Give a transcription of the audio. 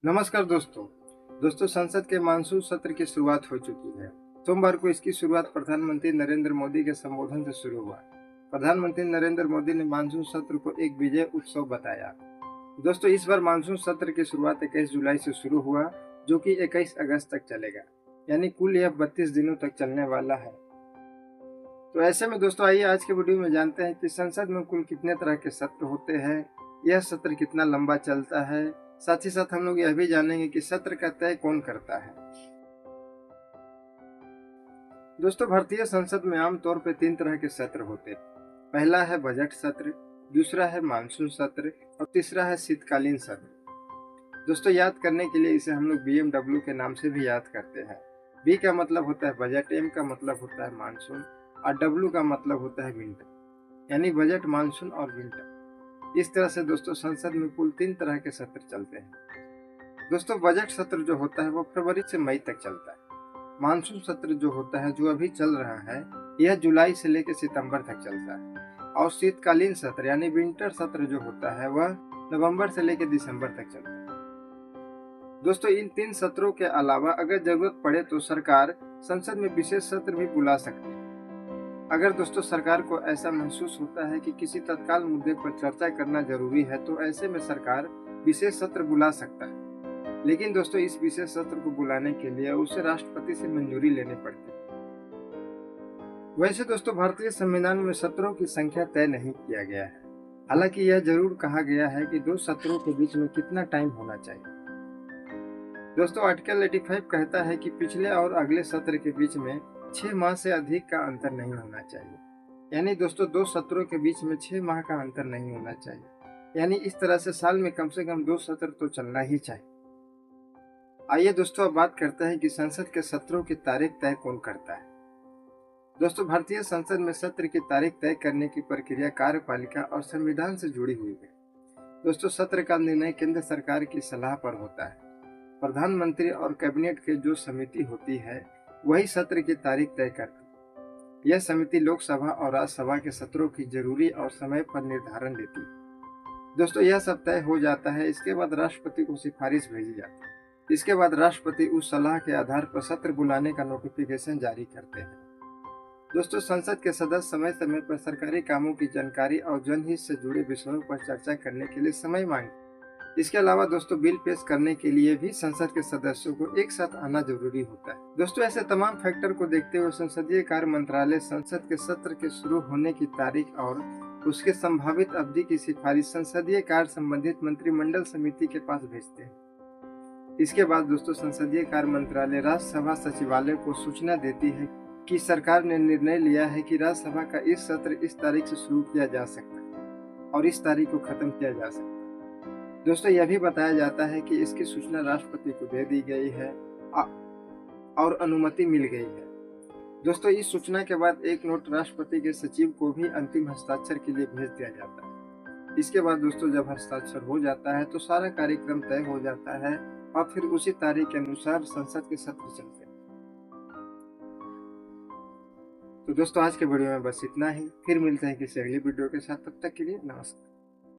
नमस्कार दोस्तों संसद के मानसून सत्र की शुरुआत हो चुकी है। सोमवार को इसकी शुरुआत प्रधानमंत्री नरेंद्र मोदी के संबोधन से शुरू हुआ। प्रधानमंत्री नरेंद्र मोदी ने मानसून सत्र को एक विजय उत्सव बताया। दोस्तों, इस बार मानसून सत्र की शुरुआत 21 जुलाई से शुरू हुआ, जो कि 21 अगस्त तक चलेगा। यानी कुल यह 32 दिनों तक चलने वाला है। तो ऐसे में दोस्तों, आइए आज के वीडियो में जानते हैं कि संसद में कुल कितने तरह के सत्र होते हैं, यह सत्र कितना लंबा चलता है। साथ ही साथ हम लोग यह भी जानेंगे कि सत्र का तय कौन करता है। दोस्तों, भारतीय संसद में आमतौर पर 3 तरह के सत्र होते हैं। पहला है बजट सत्र, दूसरा है मानसून सत्र और तीसरा है शीतकालीन सत्र। दोस्तों, याद करने के लिए इसे हम लोग BMW के नाम से भी याद करते हैं। बी का मतलब होता है बजट, एम का मतलब होता है मानसून और डब्ल्यू का मतलब होता है विंटर, यानी बजट, मानसून और विंटर। इस तरह से दोस्तों संसद में कुल 3 तरह के सत्र चलते हैं। दोस्तों, बजट सत्र जो होता है वो फरवरी से मई तक चलता है। मानसून सत्र जो होता है, जो अभी चल रहा है, यह जुलाई से लेकर सितंबर तक चलता है। और शीतकालीन सत्र यानी विंटर सत्र जो होता है वह नवंबर से लेकर दिसंबर तक चलता है। दोस्तों, इन 3 सत्रों के अलावा अगर जरूरत पड़े तो सरकार संसद में विशेष सत्र भी बुला सकती है। अगर दोस्तों सरकार को ऐसा महसूस होता है कि किसी तत्काल मुद्दे पर चर्चा करना जरूरी है, तो ऐसे में सरकार विशेष सत्र बुला सकता है। लेकिन दोस्तों, इस विशेष सत्र को बुलाने के लिए उसे राष्ट्रपति से मंजूरी लेनी पड़ती है। वैसे दोस्तों, भारतीय संविधान में सत्रों की संख्या तय नहीं किया गया है। हालांकि यह जरूर कहा गया है कि 2 सत्रों के बीच में कितना टाइम होना चाहिए। दोस्तों, आर्टिकल 85 कहता है कि पिछले और अगले सत्र के बीच में 6 माह से अधिक का अंतर नहीं होना चाहिए। यानी दोस्तों, 2 सत्रों के बीच में 6 माह का अंतर नहीं होना चाहिए। यानी इस तरह से साल में कम से कम 2 सत्र तो चलना ही चाहिए। आइए दोस्तों, अब बात करते हैं कि संसद के सत्रों की तारीख तय कौन करता है। दोस्तों, भारतीय संसद में सत्र की तारीख तय करने की प्रक्रिया कार्यपालिका और संविधान से जुड़ी हुई है। दोस्तों, सत्र का निर्णय केंद्र सरकार की सलाह पर होता है। प्रधानमंत्री और कैबिनेट की जो समिति होती है वही सत्र की तारीख तय करती है। यह समिति लोकसभा और राज्यसभा के सत्रों की जरूरी और समय पर निर्धारण लेती है। दोस्तों, यह सब तय हो जाता है, इसके बाद राष्ट्रपति को सिफारिश भेजी जाती है। इसके बाद राष्ट्रपति उस सलाह के आधार पर सत्र बुलाने का नोटिफिकेशन जारी करते हैं। दोस्तों, संसद के सदस्य समय समय पर सरकारी कामों की जानकारी और जनहित से जुड़े विषयों पर चर्चा करने के लिए समय मांगते हैं। इसके अलावा दोस्तों, बिल पेश करने के लिए भी संसद के सदस्यों को एक साथ आना जरूरी होता है। दोस्तों, ऐसे तमाम फैक्टर को देखते हुए संसदीय कार्य मंत्रालय संसद के सत्र के शुरू होने की तारीख और उसके संभावित अवधि की सिफारिश संसदीय कार्य संबंधित मंत्रिमंडल समिति के पास भेजते हैं। इसके बाद दोस्तों, संसदीय कार्य मंत्रालय राज्यसभा सचिवालय को सूचना देती है कि सरकार ने निर्णय लिया है कि राज्यसभा का इस सत्र इस तारीख से शुरू किया जा सकता है और इस तारीख को खत्म किया जा सकता है। दोस्तों, यह भी बताया जाता है कि इसकी सूचना राष्ट्रपति को दे दी गई है और अनुमति मिल गई है। दोस्तों, इस सूचना के बाद एक नोट राष्ट्रपति के सचिव को भी अंतिम हस्ताक्षर के लिए भेज दिया जाता है। इसके बाद दोस्तों, जब हस्ताक्षर हो जाता है तो सारा कार्यक्रम तय हो जाता है और फिर उसी तारीख के अनुसार संसद के सत्र चलते हैं। तो दोस्तों, आज के वीडियो में बस इतना ही। फिर मिलते हैं किसी अगली वीडियो के साथ। तब तक के लिए नमस्कार।